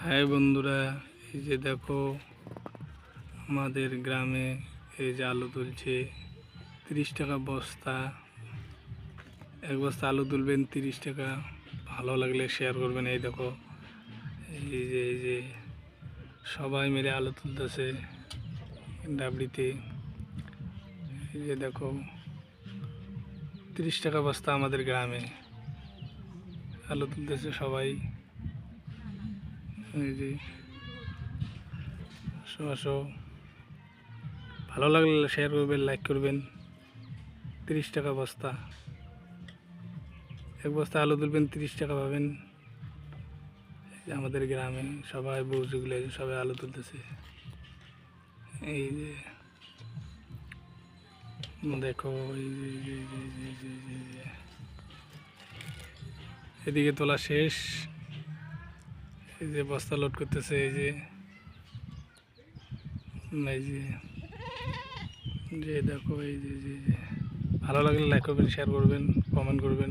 High বন্ধুরা, এই যে দেখো আমাদের গ্রামে এই যে আলু তুলছে 30 টাকা বস্তা। এক বস্তা আলু তুলবেন 30 টাকা। ভালো লাগলে শেয়ার করবেন। এই দেখো এই যে সবাই মিলে আলু তুলতেছে ডাবড়িতে। এই যে দেখো 30 টাকা বস্তা আমাদের গ্রামে আলু তুলতেছে সবাই। এই যে আসো ভালো লাগলে শেয়ার করবেন, লাইক করবেন। 30 টাকা বস্তা, এক বস্তা আলু তুলবেন 30 টাকা পাবেন। আমাদের গ্রামে সবাই বউজিগুলো সবাই আলু তুলতেছে। এই যে দেখো এদিকে তোলা শেষ। এই যে বস্তা লোড করতেছে। এই যে এই যে যে দেখো এই যে ভালো লাগলে লাইক করবেন, শেয়ার করবেন, কমেন্ট করবেন।